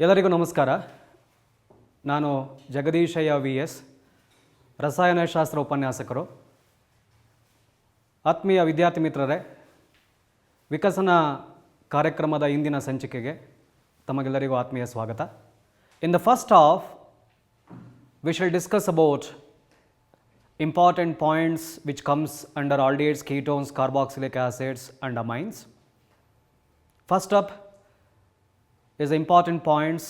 ಎಲ್ಲರಿಗೂ ನಮಸ್ಕಾರ. ನಾನು ಜಗದೀಶಯ್ಯ VS, ರಸಾಯನಶಾಸ್ತ್ರ ಉಪನ್ಯಾಸಕರು. ಆತ್ಮೀಯ ವಿದ್ಯಾರ್ಥಿ ಮಿತ್ರರೇ, ವಿಕಸನ ಕಾರ್ಯಕ್ರಮದ ಇಂದಿನ ಸಂಚಿಕೆಗೆ ತಮಗೆಲ್ಲರಿಗೂ ಆತ್ಮೀಯ ಸ್ವಾಗತ. In the first half we shall discuss about important points which comes under aldehydes, ketones, carboxylic acids and amines. First up is the important points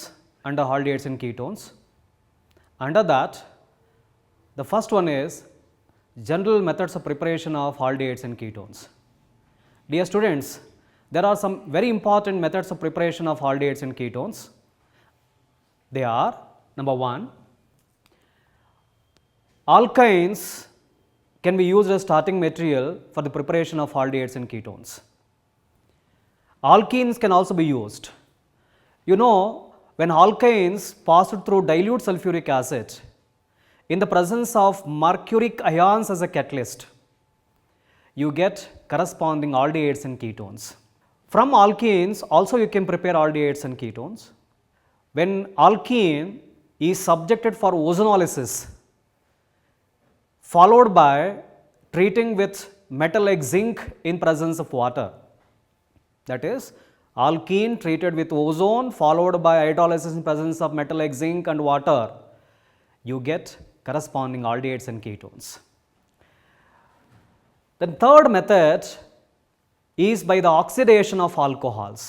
under aldehydes and ketones. Under that, the first one is general methods of preparation of aldehydes and ketones. Dear students, there are some very important methods of preparation of aldehydes and ketones. They are, number one, alkynes can be used as starting material for the preparation of aldehydes and ketones. Alkenes can also be used. You know, when alkynes pass through dilute sulfuric acid in the presence of mercuric ions as a catalyst, you get corresponding aldehydes and ketones. From alkenes also you can prepare aldehydes and ketones. When alkene is subjected for ozonolysis, followed by treating with metal like zinc in presence of water, that is, alkene treated with ozone followed by hydrolysis in presence of metal like zinc and water, you get corresponding aldehydes and ketones. The third method is by the oxidation of alcohols.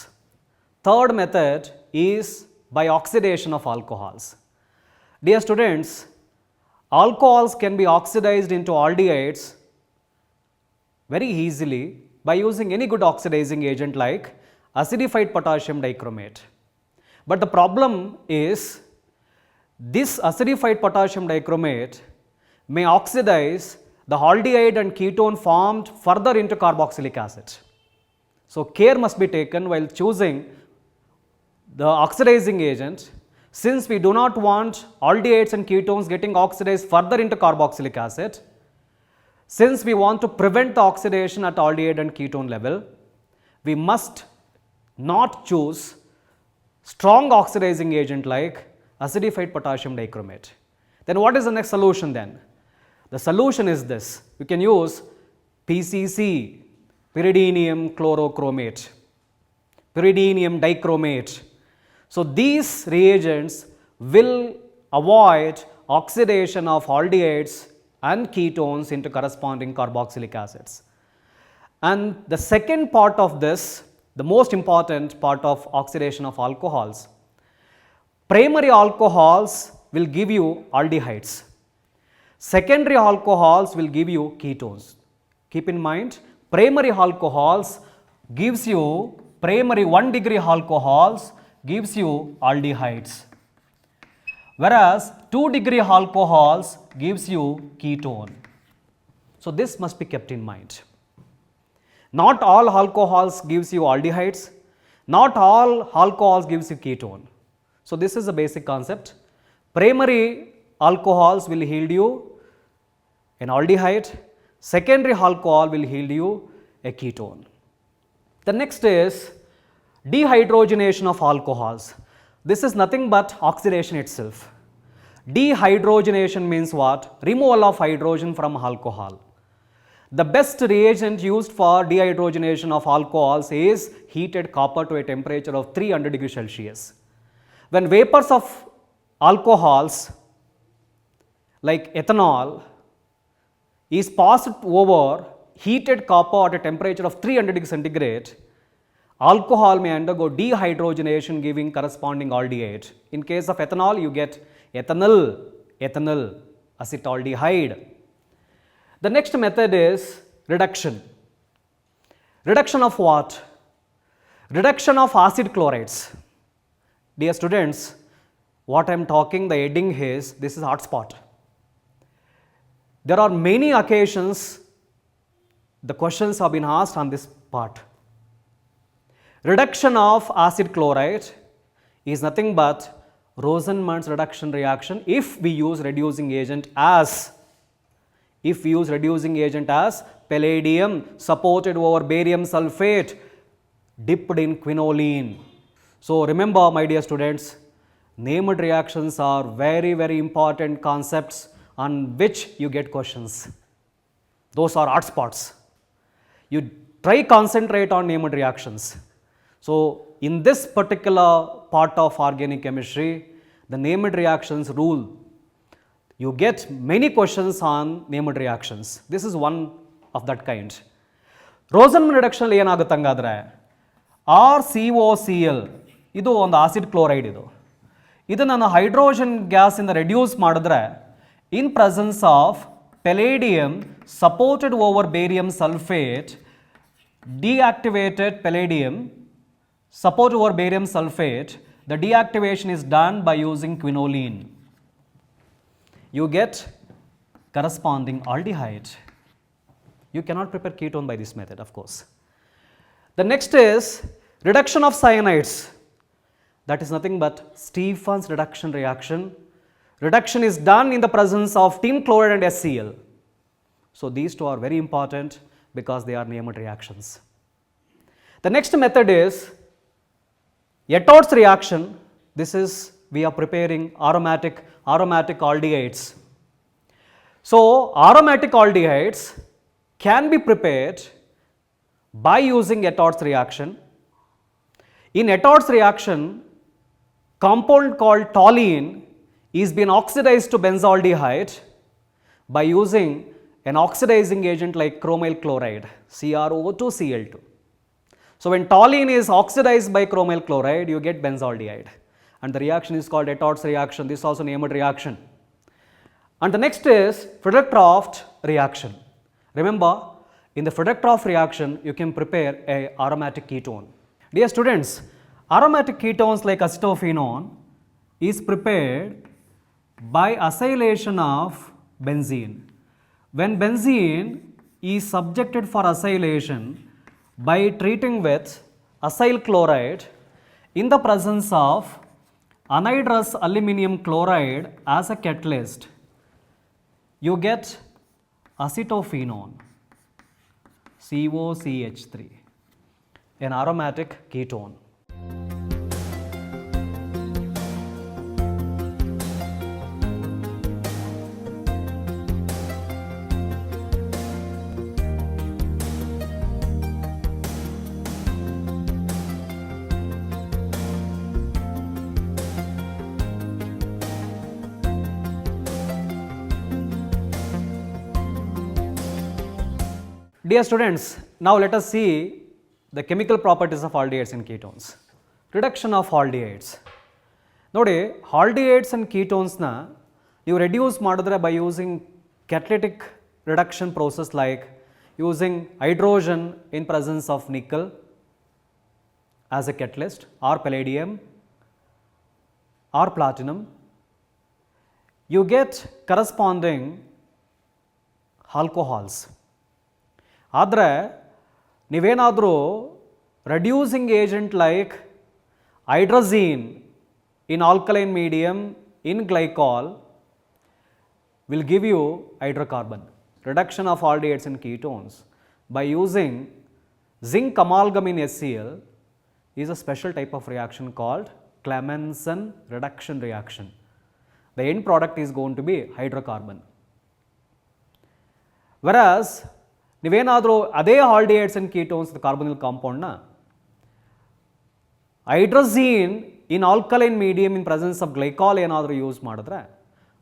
Third method is by oxidation of alcohols. Dear students, alcohols can be oxidized into aldehydes very easily by using any good oxidizing agent like acidified potassium dichromate. But the problem is this acidified potassium dichromate may oxidize the aldehyde and ketone formed further into carboxylic acid. So care must be taken while choosing the oxidizing agent, since we do not want aldehydes and ketones getting oxidized further into carboxylic acid. Since we want to prevent the oxidation at aldehyde and ketone level, we must not choose strong oxidizing agent like acidified potassium dichromate. Then what is the next solution then? The solution is this. You can use PCC, pyridinium chlorochromate, pyridinium dichromate. So these reagents will avoid oxidation of aldehydes and ketones into corresponding carboxylic acids. And the second part of this, the most important part of oxidation of alcohols, primary alcohols will give you aldehydes. Secondary alcohols will give you ketones. Keep in mind, primary alcohols gives you, primary 1 degree alcohols gives you aldehydes, whereas 2 degree alcohols gives you ketone. So this must be kept in mind. Not all alcohols gives you aldehydes, not all alcohols gives you ketone. So this is a basic concept. Primary alcohols will yield you an aldehyde, secondary alcohol will yield you a ketone. The next is dehydrogenation of alcohols. This is nothing but oxidation itself. Dehydrogenation means what? Removal of hydrogen from alcohol. The best reagent used for dehydrogenation of alcohols is heated copper to a temperature of 300 degrees Celsius. When vapors of alcohols like ethanol is passed over heated copper at a temperature of 300 degrees centigrade, alcohol may undergo dehydrogenation giving corresponding aldehyde. In case of ethanol, you get ethanol acetaldehyde. The next method is reduction. Reduction of what? Reduction of acid chlorides. Dear students, what I am talking, the heading is, this is hotspot. There are many occasions the questions have been asked on this part. Reduction of acid chloride is nothing but Rosenmann's reduction reaction if we use reducing agent as palladium supported over barium sulfate dipped in quinoline. So remember, my dear students, Named reactions are very, very important concepts on which you get questions. Those are hot spots. You try concentrate on named reactions. So, in this particular part of organic chemistry, the named reactions rule. You get many questions on named reactions. This is one of that kind. Rosenman reduction ಅಲ್ಲಿ ಏನಾಗುತ್ತೆ ಹಂಗಾದ್ರೆ RCOCl ಇದು ಒಂದು acid chloride ಇದು. ಇದು ನಾನು hydrogen gas ಇಂದ reduce ಮಾಡಿದ್ರೆ in presence of palladium supported over barium sulfate, deactivated palladium supported over barium sulfate, the deactivation is done by using quinoline. You get corresponding aldehyde. You cannot prepare ketone by this method, of course. The next is reduction of cyanides. That is nothing but Stephen's reduction reaction. Reduction is done in the presence of tin chloride and HCl. So, these two are very important because they are named reactions. The next method is Yetto's reaction. This is we are preparing aromatic aldehydes. So, aromatic aldehydes can be prepared by using Yetto's reaction. In Yetto's reaction, compound called toluene is being oxidized to benzaldehyde by using an oxidizing agent like chromyl chloride, CrO2Cl2. So, when toluene is oxidized by chromyl chloride, you get benzaldehyde, and the reaction is called Yetto's reaction. This is also named reaction. And the next is Friedrich-Tracht reaction. Remember, in the Friedrich-Tracht reaction, you can prepare a aromatic ketone. Dear students, aromatic ketones like acetophenone is prepared by acylation of benzene. When benzene is subjected for acylation by treating with acyl chloride in the presence of anhydrous aluminum chloride as a catalyst, you get acetophenone, COCH3, an aromatic ketone. Dear students, now let us see the chemical properties of aldehydes and ketones. Reduction of aldehydes. ನೋಡಿ aldehydes and ketones na you reduce ಮಾಡಿದ್ರೆ by using catalytic reduction process like using hydrogen in presence of nickel as a catalyst or palladium or platinum, you get corresponding alcohols. ಆದರೆ ನೀವೇನಾದರೂ reducing agent like hydrazine in alkaline medium in glycol will give you hydrocarbon. Reduction of aldehydes and ketones by using zinc amalgam in HCl is a special type of reaction called Clemmensen reduction reaction. The end product is going to be hydrocarbon. Whereas ನೀವೇನಾದರೂ ಅದೇ aldehydes and ketones carbonyl ಕಾಂಪೌಂಡ್ನ hydrazine in alkaline medium in presence of glycol ಏನಾದರೂ use ಮಾಡಿದ್ರೆ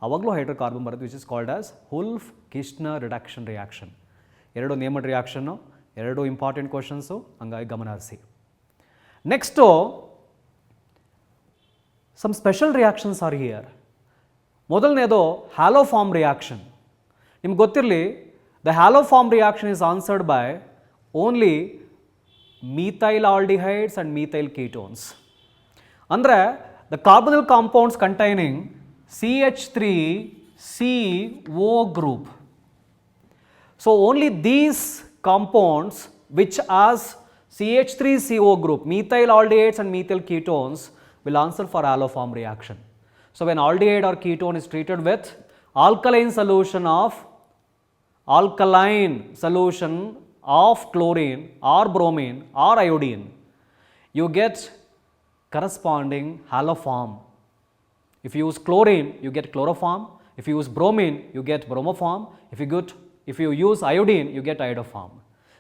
ಅವಾಗಲೂ hydrocarbon ಬರುತ್ತೆ, which is called as Wolff Kishner reduction reaction. ಎರಡು named ರಿಯಾಕ್ಷನ್ನು, ಎರಡು ಇಂಪಾರ್ಟೆಂಟ್ ಕ್ವಶನ್ಸು, ಹಂಗಾಗಿ ಗಮನ ಹರಿಸಿ. Next some special reactions are here. ಮೊದಲನೇದು ಹ್ಯಾಲೋಫಾರ್ಮ್ ರಿಯಾಕ್ಷನ್. ನಿಮ್ಗೆ ಗೊತ್ತಿರಲಿ, the haloform reaction is answered by only methyl aldehydes and methyl ketones. Andre the carbonyl compounds containing CH3CO group. So only these compounds which has CH3CO group, methyl aldehydes and methyl ketones, will answer for haloform reaction. So when aldehyde or ketone is treated with alkaline solution of chlorine or bromine or iodine, you get corresponding haloform. If you use chlorine, you get chloroform. If you use bromine, you get bromoform. If you use iodine, you get iodoform.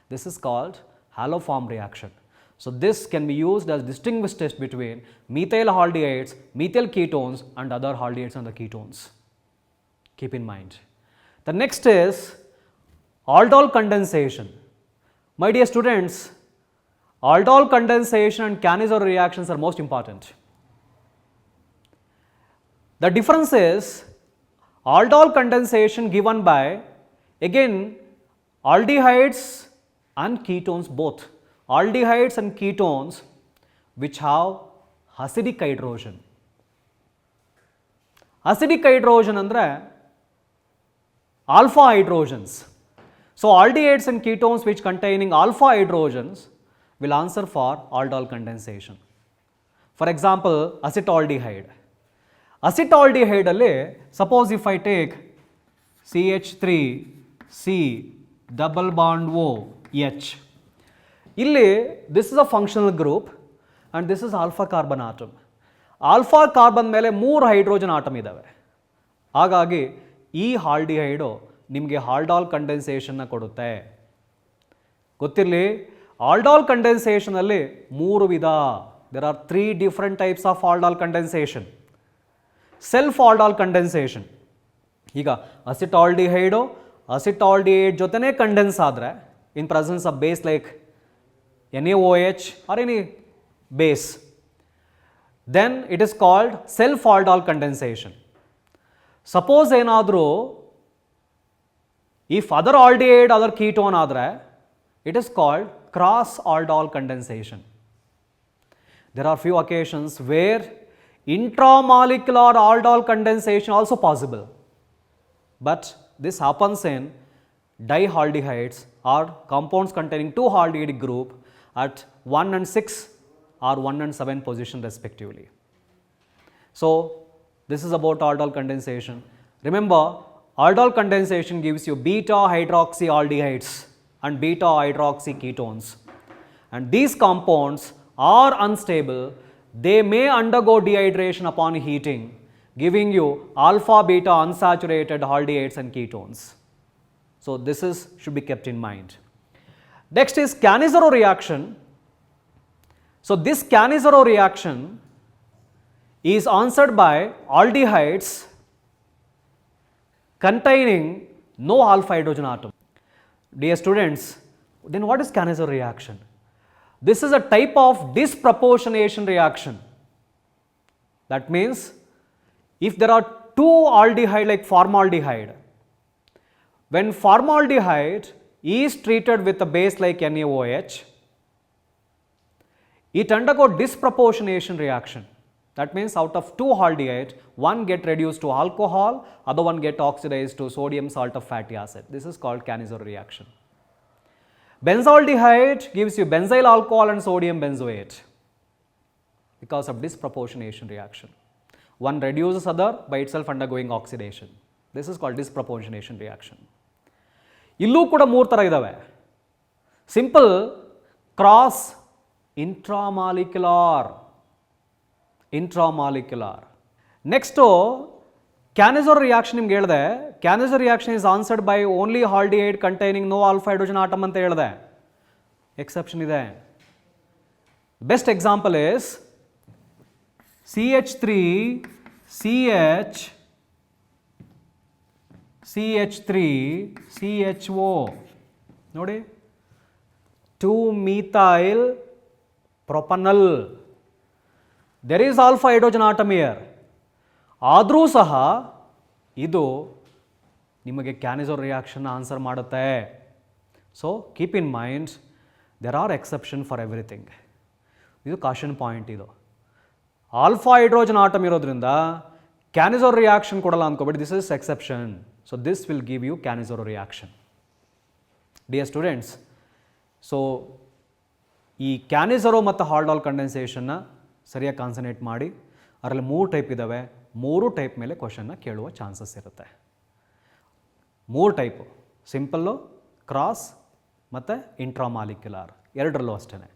This is called haloform reaction. So this can be used as distinguished test between methyl aldehydes, methyl ketones and other aldehydes and the ketones. Keep in mind. The next is aldol condensation. My dear students, aldol condensation and Cannizzaro reactions are most important. The difference is aldol condensation given by, again, aldehydes and ketones both. Aldehydes and ketones which have acidic hydrogen. Acidic hydrogen andre alpha hydrogens. So aldehydes and ketones which containing alpha hydrogens will answer for aldol condensation. For example, acetaldehyde. Acetaldehyde alli, suppose if I take CH3C double bond O H. Illi, this is a functional group and this is alpha carbon atom. Alpha carbon mele 3 hydrogen atom idave. Hagagi ee aldehyde nimge aldol condensation na kodutte. Gottirli, aldol condensation alli 3 vida. There are 3 different types of aldol condensation. Self aldol condensation. Iga acetaldehyde jotene condense adre in presence of base like NaOH or any base. Then it is called self aldol condensation. Suppose enadru if other aldehyde other ketone adre, it is called cross aldol condensation. There are few occasions where intramolecular aldol condensation also possible, but this happens in dialdehydes or compounds containing 2 aldehyde group at 1 and 6 or 1 and 7 position respectively. So this is about aldol condensation. Remember, aldol condensation gives you beta hydroxyaldehydes and beta hydroxy ketones, and these compounds are unstable. They may undergo dehydration upon heating, giving you alpha beta unsaturated aldehydes and ketones. So this should be kept in mind. Next is Cannizzaro reaction. So this Cannizzaro reaction is answered by aldehydes containing no alpha hydrogen atom. Dear students, then what is Cannizzaro reaction? This is a type of disproportionation reaction. That means if there are 2 aldehyde like formaldehyde, when formaldehyde is treated with a base like NaOH, it undergo disproportionation reaction. That means out of 2 aldehyde, one get reduced to alcohol, other one get oxidized to sodium salt of fatty acid. This is called Cannizzaro reaction. Benzaldehyde gives you benzyl alcohol and sodium benzoate because of disproportionation reaction. One reduces other by itself undergoing oxidation. This is called disproportionation reaction. Illu kuda 3 tara idave. Simple, cross, intramolecular. Next, Cannizzaro reaction nimge helade. Cannizzaro reaction is answered by only aldehyde containing no alpha hydrogen atom anta helade. Exception ide. Best example is CH3 CH CH3 CHO. Nodi 2 methyl propanol. There is alpha hydrogen atom here. ಆದರೂ ಸಹ ಇದು ನಿಮಗೆ Cannizzaro reaction answer ಮಾಡುತ್ತೆ. So keep in mind there are exception for everything. ಇದು caution point. ಇದು alpha hydrogen atom ಇರೋದ್ರಿಂದ Cannizzaro reaction ಕೊಡಲ್ಲ ಅಂದ್ಕೋಬೇಡಿ. This is exception. So this will give you Cannizzaro reaction. Dear students, so ಈ Cannizzaro ಮತ್ತು aldol ಕಂಡೆನ್ಸೇಷನ್ನ ಸರಿಯಾಗಿ concentrate ಮಾಡಿ. ಅದರಲ್ಲಿ 3 ಟೈಪ್ ಇದ್ದಾವೆ. 3 ಟೈಪ್ ಮೇಲೆ ಕ್ವಶನ್ನ ಕೇಳುವ ಚಾನ್ಸಸ್ ಇರುತ್ತೆ. 3 ಟೈಪು, ಸಿಂಪಲ್ಲು, ಕ್ರಾಸ್ ಮತ್ತು ಇಂಟ್ರಾಮಾಲಿಕ್ಯುಲಾರ್, ಎರಡರಲ್ಲೂ ಅಷ್ಟೇ.